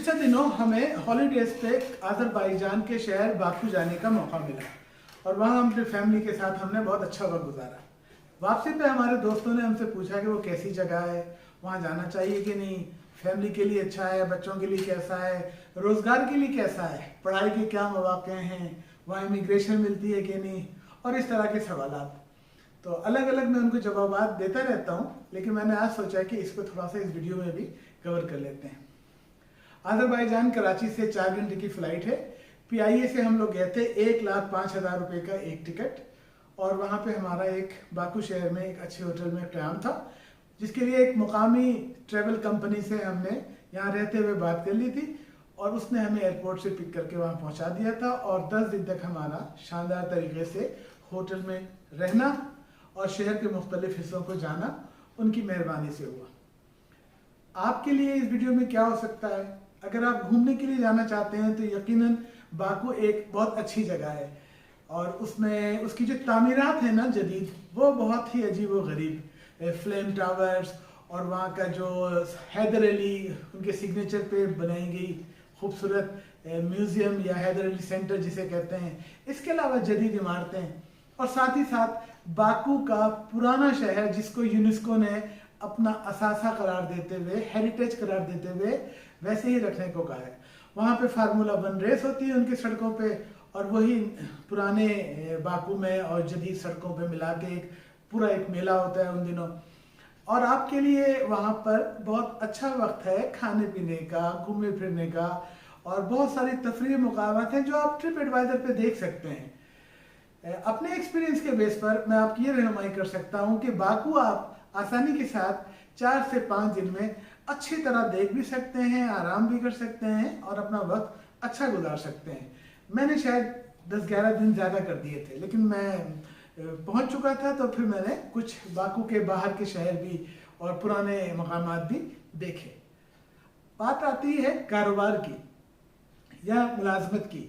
पिछले दिनों हमें हॉलीडेज पे अजरबैजान के शहर बाकू जाने का मौका मिला और वहाँ अपनी फैमिली के साथ हमने बहुत अच्छा वक्त गुजारा। वापसी पे हमारे दोस्तों ने हमसे पूछा कि वो कैसी जगह है, वहाँ जाना चाहिए कि नहीं, फैमिली के लिए अच्छा है, बच्चों के लिए कैसा है, रोजगार के लिए कैसा है, पढ़ाई के क्या मौके हैं, वहाँ इमिग्रेशन मिलती है कि नहीं, और इस तरह के सवाल। तो अलग अलग मैं उनको जवाब देता रहता हूँ, लेकिन मैंने आज सोचा कि इसको थोड़ा सा इस वीडियो में भी कवर कर लेते हैं। अजरबैजान कराची से 4 घंटे की फ्लाइट है। PIA से हम लोग गए थे, 1,05,000 रुपये का एक टिकट, और वहाँ पे हमारा एक बाकू शहर में एक अच्छे होटल में क़याम था, जिसके लिए एक मुकामी ट्रैवल कंपनी से हमने यहाँ रहते हुए बात कर ली थी और उसने हमें एयरपोर्ट से पिक करके वहाँ पहुँचा दिया था और 10 दिन तक हमारा शानदार तरीके से होटल में रहना और शहर के मुख्तलिफ हिस्सों को जाना उनकी मेहरबानी से हुआ। आपके लिए इस वीडियो में क्या हो सकता है? अगर आप घूमने के लिए जाना चाहते हैं तो यकीनन बाकू एक बहुत अच्छी जगह है और उसमें उसकी जो तामीरात है ना जदीद, वो बहुत ही अजीब व गरीब, फ्लेम टावर्स और वहाँ का जो हैदर अली उनके सिग्नेचर पे बनाई गई खूबसूरत म्यूज़ियम या हैदर अली सेंटर जिसे कहते हैं, इसके अलावा जदीद इमारतें और साथ ही साथ बाकू का पुराना शहर जिसको यूनेस्को ने अपना असासा करार देते हुए, हेरिटेज करार देते हुए वैसे ही रखने को कहा है। वहाँ पे फार्मूला 1 रेस होती है उनकी सड़कों पे और वही पुराने बाकू में और जदीद सड़कों पे मिला के एक पूरा एक मेला होता है उन दिनों। और आपके लिए वहाँ पर बहुत अच्छा वक्त है खाने पीने का, घूमने फिरने का, और बहुत सारी तफरीह मुकामात हैं जो आप ट्रिप एडवाइजर पे देख सकते हैं। अपने एक्सपीरियंस के बेस पर मैं आपकी ये रहनुमाई कर सकता हूँ कि बाकू आप आसानी के साथ 4 से 5 दिन में अच्छी तरह देख भी सकते हैं, आराम भी कर सकते हैं और अपना वक्त अच्छा गुजार सकते हैं। मैंने शायद 10-11 दिन ज़्यादा कर दिए थे, लेकिन मैं पहुंच चुका था तो फिर मैंने कुछ बाकू के बाहर के शहर भी और पुराने मकामात भी देखे। बात आती है कारोबार की या मुलाजमत की।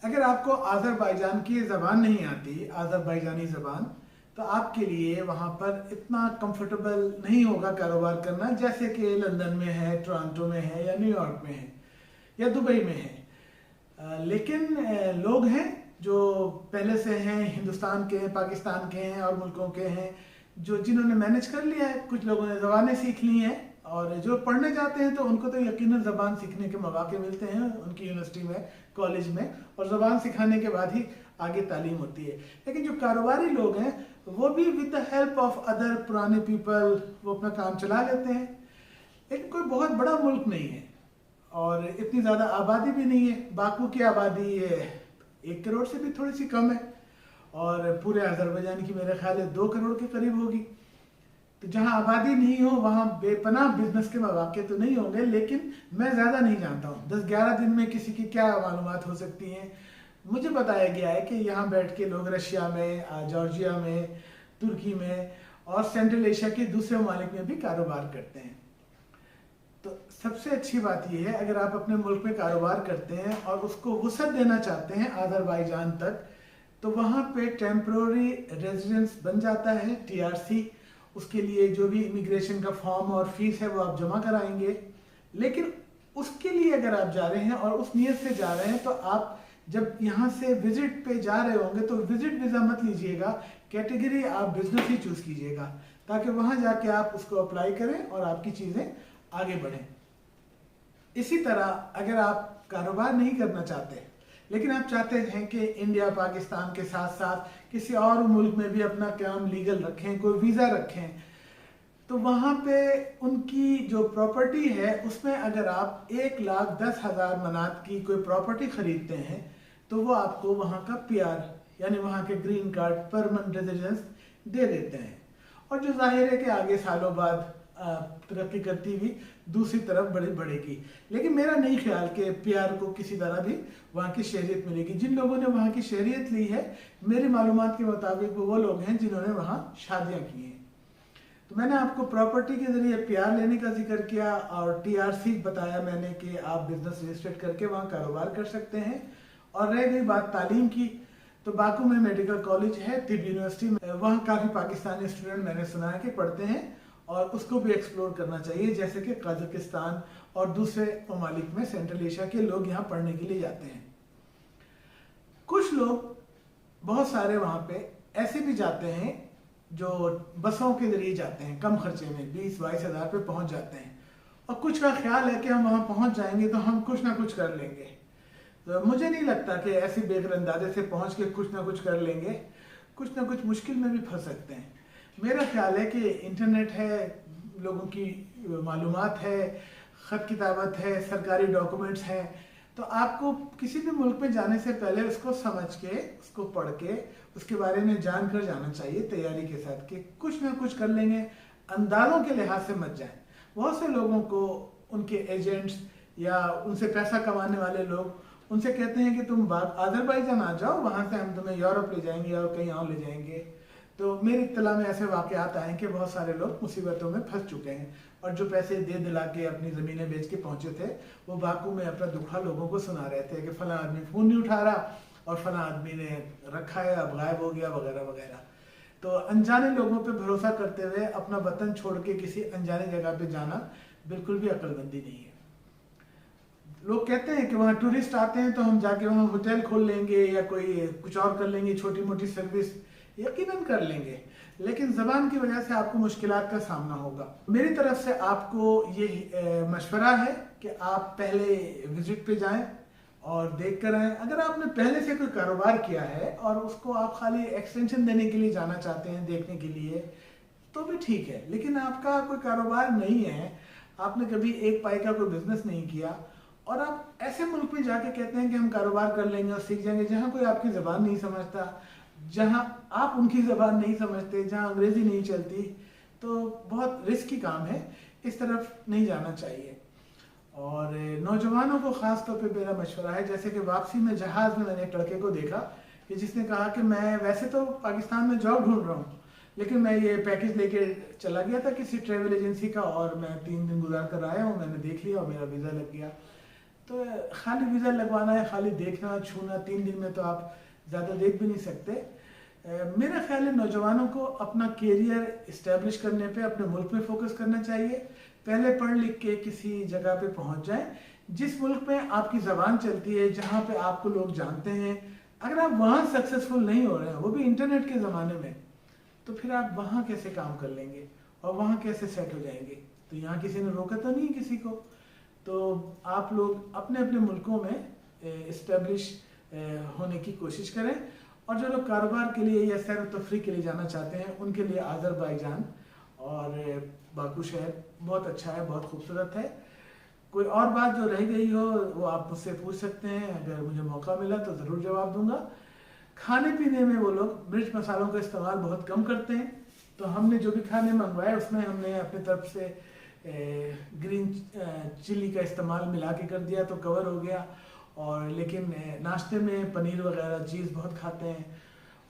अगर आपको अजरबैजान की ज़बान नहीं आती, अजरबैजानी ज़बान, तो आपके लिए वहाँ पर इतना कंफर्टेबल नहीं होगा कारोबार करना जैसे कि लंदन में है, टोरंटो में है या न्यूयॉर्क में है या दुबई में है। लेकिन लोग हैं जो पहले से हैं, हिंदुस्तान के हैं, पाकिस्तान के हैं और मुल्कों के हैं, जिन्होंने मैनेज कर लिया है। कुछ लोगों ने ज़बानें सीख ली हैं और जो पढ़ने जाते हैं तो उनको तो यकीनन ज़बान सीखने के मौके मिलते हैं उनकी यूनिवर्सिटी में, कॉलेज में, और ज़बान सिखाने के बाद ही आगे तालीम होती है। लेकिन जो कारोबारी लोग हैं वो भी with the help of other पुराने पीपल वो अपना काम चला लेते हैं। लेकिन कोई बहुत बड़ा मुल्क नहीं है और इतनी ज़्यादा आबादी भी नहीं है। बाकू की आबादी 1 करोड़ से भी थोड़ी सी कम है और पूरे अजरबैजान की मेरे ख्याल है 2 करोड़ के करीब होगी। तो जहाँ आबादी नहीं हो वहाँ बेपनाह बिजनेस के मौके तो नहीं होंगे, लेकिन मैं ज़्यादा नहीं जानता हूँ 10-11 दिन में किसी की क्या मालूमात हो सकती हैं। मुझे बताया गया है कि यहाँ बैठ के लोग रशिया में, जॉर्जिया में, तुर्की में और सेंट्रल एशिया के दूसरे ममालिक में भी कारोबार करते हैं। तो सबसे अच्छी बात यह है, अगर आप अपने मुल्क में कारोबार करते हैं और उसको वुसअत देना चाहते हैं अजरबैजान तक, तो वहाँ पे टेम्पररी रेजिडेंस बन जाता है, TRC। उसके लिए जो भी इमिग्रेशन का फॉर्म और फीस है वो आप जमा कराएंगे। लेकिन उसके लिए अगर आप जा रहे हैं और उस नीयत से जा रहे हैं तो आप जब यहाँ से विजिट पे जा रहे होंगे तो विजिट वीज़ा मत लीजिएगा, कैटेगरी आप बिजनेस ही चूज कीजिएगा ताकि वहाँ जाके आप उसको अप्लाई करें और आपकी चीज़ें आगे बढ़ें। इसी तरह अगर आप कारोबार नहीं करना चाहते लेकिन आप चाहते हैं कि इंडिया पाकिस्तान के साथ साथ किसी और मुल्क में भी अपना काम लीगल रखें, कोई वीज़ा रखें, तो वहाँ पे उनकी जो प्रॉपर्टी है उसमें अगर आप 1,10,000 मनात की कोई प्रॉपर्टी खरीदते हैं तो वो आपको वहाँ का PR यानी वहाँ के ग्रीन कार्ड, परमानेंट रेजिडेंस दे देते हैं। और जो जाहिर है कि आगे सालों बाद तरक्की करती हुई दूसरी तरफ बढ़ेगी। लेकिन मेरा नहीं ख्याल कि PR को किसी तरह भी वहाँ की शहरियत मिलेगी। जिन लोगों ने वहाँ की शहरियत ली है मेरी मालूमात के मुताबिक वो लोग हैं जिन्होंने वहाँ शादियाँ की हैं। तो मैंने आपको प्रॉपर्टी के जरिए PR लेने का जिक्र किया और TRC बताया मैंने कि आप बिजनेस रजिस्टर्ड करके वहाँ कारोबार कर सकते हैं। और रह गई बात तालीम की, तो बाकू में मेडिकल कॉलेज है, तिब यूनिवर्सिटी में, वहाँ काफ़ी पाकिस्तानी स्टूडेंट मैंने सुना है कि पढ़ते हैं और उसको भी एक्सप्लोर करना चाहिए, जैसे कि कजाकिस्तान और दूसरे ममालिक में सेंट्रल एशिया के लोग यहाँ पढ़ने के लिए जाते हैं। कुछ लोग बहुत सारे वहाँ पे ऐसे भी जाते हैं जो बसों के जरिए जाते हैं, कम खर्चे में 20-22 हज़ार पे पहुँच जाते हैं, और कुछ का ख्याल है कि हम वहाँ पहुँच जाएंगे तो हम कुछ ना कुछ कर लेंगे। तो मुझे नहीं लगता कि ऐसी बेगरंदाजे से पहुँच के कुछ ना कुछ कर लेंगे, कुछ ना कुछ मुश्किल में भी फंस सकते हैं। मेरा ख्याल है कि इंटरनेट है, लोगों की मालूमात है, ख़त किताबत है, सरकारी डॉक्यूमेंट्स हैं, तो आपको किसी भी मुल्क में जाने से पहले उसको समझ के, उसको पढ़ के, उसके बारे में जान कर जाना चाहिए तैयारी के साथ कि कुछ ना कुछ कर लेंगे। अंदाज़ों के लिहाज से मत जाएं। बहुत से लोगों को उनके एजेंट्स या उनसे पैसा कमाने वाले लोग उनसे कहते हैं कि तुम अज़रबैजान आ जाओ, वहाँ से हम तुम्हें यूरोप ले जाएंगे और कहीं और ले जाएंगे। तो मेरी इत्तला में ऐसे वाक़यात आए कि बहुत सारे लोग मुसीबतों में फंस चुके हैं, और जो पैसे दे दिला के अपनी ज़मीनें बेच के पहुँचे थे वो बाकू में अपना दुखा लोगों को सुना रहे थे कि फ़लाँ आदमी फ़ोन नहीं उठा रहा और फ़लाँ आदमी ने रखा है, अब गायब हो गया, वगैरह वगैरह। तो अनजाने लोगों पे भरोसा करते हुए अपना वतन छोड़ के किसी अनजाने जगह पे जाना बिल्कुल भी अक्लमंदी नहीं है। लोग कहते हैं कि वहाँ टूरिस्ट आते हैं तो हम जाके वहाँ होटल खोल लेंगे या कोई कुछ और कर लेंगे, छोटी मोटी सर्विस यकीनन कर लेंगे, लेकिन ज़बान की वजह से आपको मुश्किलात का सामना होगा। मेरी तरफ से आपको ये मशवरा है कि आप पहले विजिट पे जाएं और देख कर आएँ। अगर आपने पहले से कोई कारोबार किया है और उसको आप खाली एक्सटेंशन देने के लिए जाना चाहते हैं देखने के लिए तो भी ठीक है, लेकिन आपका कोई कारोबार नहीं है, आपने कभी एक पाई का कोई बिजनेस नहीं किया और आप ऐसे मुल्क में जाके कहते हैं कि हम कारोबार कर लेंगे और सीख जाएंगे, जहाँ कोई आपकी ज़बान नहीं समझता, जहाँ आप उनकी ज़बान नहीं समझते, जहाँ अंग्रेज़ी नहीं चलती, तो बहुत रिस्की काम है, इस तरफ नहीं जाना चाहिए। और नौजवानों को ख़ास तौर पे मेरा मशवरा है, जैसे कि वापसी में जहाज़ में मैंने एक लड़के को देखा कि जिसने कहा कि मैं वैसे तो पाकिस्तान में जॉब ढूंढ रहा हूँ, लेकिन मैं ये पैकेज लेके चला गया था किसी ट्रेवल एजेंसी का और मैं 3 दिन गुजार कर आया हूँ, मैंने देख लिया और मेरा वीज़ा लग गया। तो खाली वीज़ा लगवाना है, खाली देखना छूना, 3 दिन में तो आप ज़्यादा देख भी नहीं सकते। मेरा ख्याल है नौजवानों को अपना कैरियर इस्टेब्लिश करने पे अपने मुल्क में फोकस करना चाहिए। पहले पढ़ लिख के किसी जगह पे पहुंच जाएं जिस मुल्क में आपकी ज़बान चलती है, जहाँ पे आपको लोग जानते हैं। अगर आप वहाँ सक्सेसफुल नहीं हो रहे हैं, वो भी इंटरनेट के ज़माने में, तो फिर आप वहाँ कैसे काम कर लेंगे और वहाँ कैसे सेट हो जाएंगे? तो यहाँ किसी ने रोका तो नहीं किसी को। तो आप लोग अपने अपने मुल्कों में इस्टेब्लिश होने की कोशिश करें, और जो लोग कारोबार के लिए या सैर तफरी के लिए जाना चाहते हैं उनके लिए अज़रबैजान और बाकू शहर बहुत अच्छा है, बहुत खूबसूरत है। कोई और बात जो रह गई हो वो आप मुझसे पूछ सकते हैं, अगर मुझे मौका मिला तो ज़रूर जवाब दूंगा। खाने पीने में वो लोग मिर्च मसालों का इस्तेमाल बहुत कम करते हैं, तो हमने जो भी खाने मंगवाए उसमें हमने अपनी तरफ से ग्रीन चिली का इस्तेमाल मिला के कर दिया तो कवर हो गया। और लेकिन नाश्ते में पनीर वगैरह चीज़ बहुत खाते हैं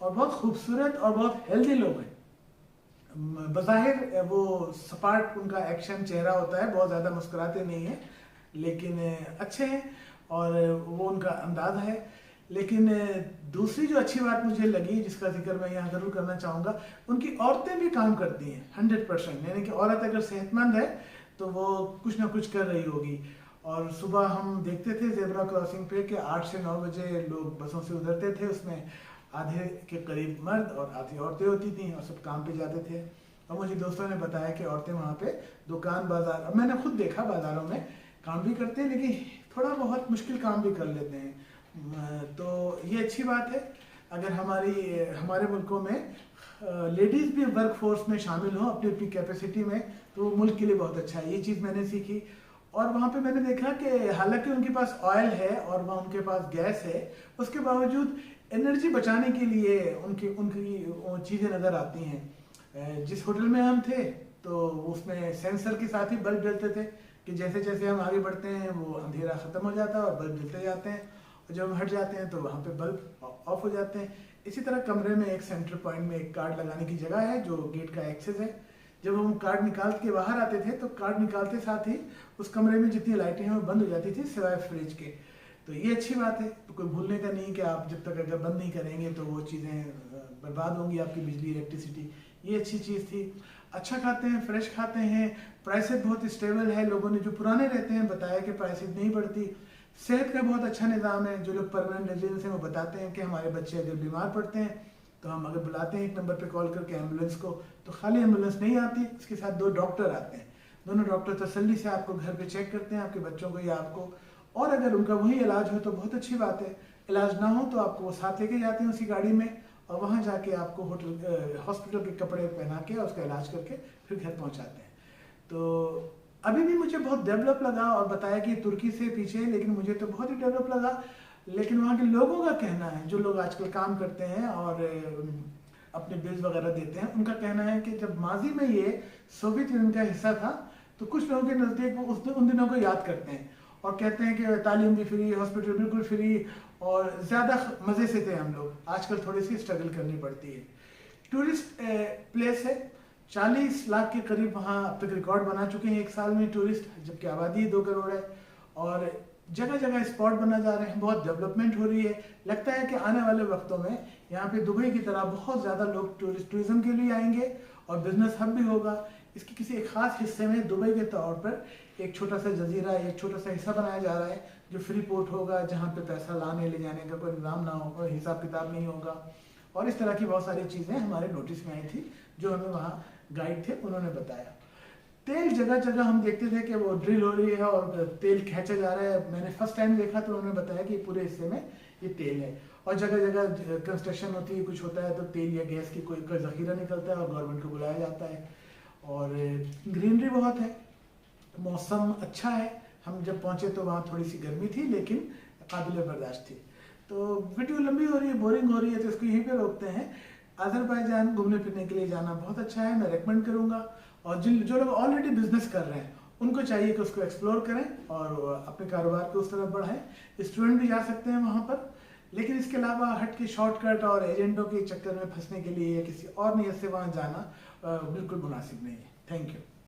और बहुत खूबसूरत और बहुत हेल्दी लोग हैं। बज़ाहिर वो सपाट उनका एक्शन चेहरा होता है, बहुत ज़्यादा मुस्कुराते नहीं हैं, लेकिन अच्छे हैं और वो उनका अंदाज़ है। लेकिन दूसरी जो अच्छी बात मुझे लगी जिसका जिक्र मैं यहाँ ज़रूर करना चाहूँगा, उनकी औरतें भी काम करती हैं 100%। यानी कि औरत अगर सेहतमंद है तो वो कुछ ना कुछ कर रही होगी। और सुबह हम देखते थे ज़ेब्रा क्रॉसिंग पे कि 8 से 9 बजे लोग बसों से उतरते थे, उसमें आधे के करीब मर्द और आधी औरतें होती थीं और सब काम पे जाते थे। और मुझे दोस्तों ने बताया कि औरतें वहाँ पे दुकान बाजार, अब मैंने खुद देखा बाज़ारों में काम भी करते हैं, लेकिन थोड़ा बहुत मुश्किल काम भी कर लेते हैं। तो ये अच्छी बात है। अगर हमारे मुल्कों में लेडीज़ भी वर्क फोर्स में शामिल हों अपनी अपनी कैपेसिटी में, तो मुल्क के लिए बहुत अच्छा है। ये चीज़ मैंने सीखी। और वहाँ पे मैंने देखा कि हालांकि उनके पास ऑयल है और वहाँ उनके पास गैस है, उसके बावजूद एनर्जी बचाने के लिए उनकी चीज़ें नज़र आती हैं। जिस होटल में हम थे तो उसमें सेंसर के साथ ही बल्ब जलते थे कि जैसे जैसे हम आगे बढ़ते हैं वो अंधेरा ख़त्म हो जाता है और बल्ब जलते जाते हैं, और जब हम हट जाते हैं तो वहाँ पे बल्ब ऑफ हो जाते हैं। इसी तरह कमरे में एक सेंटर पॉइंट में एक कार्ड लगाने की जगह है जो गेट का एक्सेस है। जब हम कार्ड निकाल के बाहर आते थे तो कार्ड निकालते साथ ही उस कमरे में जितनी लाइटें हैं वो बंद हो जाती थी सिवाय फ्रिज के। तो ये अच्छी बात है, तो कोई भूलने का नहीं कि आप जब तक अगर बंद नहीं करेंगे तो वो चीज़ें बर्बाद होंगी, आपकी बिजली इलेक्ट्रिसिटी। ये अच्छी चीज़ थी। अच्छा खाते हैं, फ्रेश खाते हैं, प्राइसेस बहुत स्टेबल है। लोगों ने जो पुराने रहते हैं बताया कि प्राइसेस नहीं बढ़ती। सेहत का बहुत अच्छा निज़ाम है। जो लोग परमानेंट रेजिडेंस हैं वो बताते हैं कि हमारे बच्चे अगर बीमार पड़ते हैं तो हम अगर बुलाते हैं एक नंबर पे कॉल करके एम्बुलेंस को, तो खाली एम्बुलेंस नहीं आती, इसके साथ 2 डॉक्टर आते हैं। दोनों डॉक्टर तसल्ली से आपको घर पे चेक करते हैं, आपके बच्चों को या आपको, और अगर उनका वही इलाज हो तो बहुत अच्छी बात है। इलाज ना हो तो आपको वो साथ लेके जाते हैं उसी गाड़ी में, और वहाँ जाके आपको हॉस्पिटल के कपड़े पहना के और उसका इलाज करके फिर घर पहुँचाते हैं। तो अभी भी मुझे बहुत डेवलप लगा, और बताया कि तुर्की से पीछे है, लेकिन मुझे तो बहुत ही डेवलप लगा। लेकिन वहाँ के लोगों का कहना है, जो लोग आजकल काम करते हैं और अपने बिल्स वगैरह देते हैं, उनका कहना है कि जब माजी में ये सोवियत यूनियन का हिस्सा था तो कुछ लोगों के नज़दीक वो उन दिनों को याद करते हैं और कहते हैं कि तालीम भी फ्री, हॉस्पिटल बिल्कुल फ्री, और ज़्यादा मज़े से थे हम लोग। आजकल थोड़ी सी स्ट्रगल करनी पड़ती है। टूरिस्ट प्लेस है, 40 लाख के करीब वहाँ अब तक रिकॉर्ड बना चुके हैं एक साल में टूरिस्ट, जबकि आबादी 2 करोड़ है। और जगह जगह स्पॉट बना जा रहे हैं, बहुत डेवलपमेंट हो रही है। लगता है कि आने वाले वक्तों में यहाँ पे दुबई की तरह बहुत ज़्यादा लोग टूरिज्म के लिए आएंगे और बिजनेस हब भी होगा। इसके किसी एक खास हिस्से में दुबई के तौर पर एक छोटा सा जजीरा, एक छोटा सा हिस्सा बनाया जा रहा है जो फ्री पोर्ट होगा, जहाँ पे पैसा लाने ले जाने का कोई निज़ाम ना होगा, हिसाब किताब नहीं होगा। और इस तरह की बहुत सारी चीज़ें हमारे नोटिस में आई थी, जो हमें वहाँ गाइड थे उन्होंने बताया। तेल जगह जगह हम देखते थे कि वो ड्रिल हो रही है और तेल खींचा जा रहा है। मैंने फर्स्ट टाइम देखा तो उन्होंने बताया कि पूरे हिस्से में ये तेल है, और जगह जगह कंस्ट्रक्शन होती है, कुछ होता है तो तेल या गैस की कोई ज़ख़ीरा निकलता है और गवर्नमेंट को बुलाया जाता है। और ग्रीनरी बहुत है, मौसम अच्छा है। हम जब पहुँचे तो वहाँ थोड़ी सी गर्मी थी, लेकिन काबिल बर्दाश्त थी। तो वीडियो लंबी हो रही है, बोरिंग हो रही है, तो इसको यहीं पे रोकते हैं। अज़रबैजान घूमने फिरने के लिए जाना बहुत अच्छा है, मैं रेकमेंड करूँगा। और जो लोग ऑलरेडी बिजनेस कर रहे हैं उनको चाहिए कि उसको एक्सप्लोर करें और अपने कारोबार को उस तरफ बढ़ाएं। स्टूडेंट भी जा सकते हैं वहाँ पर, लेकिन इसके अलावा हट के शॉर्टकट और एजेंटों के चक्कर में फंसने के लिए या किसी और नीयत से वहाँ जाना बिल्कुल मुनासिब नहीं है। Thank you.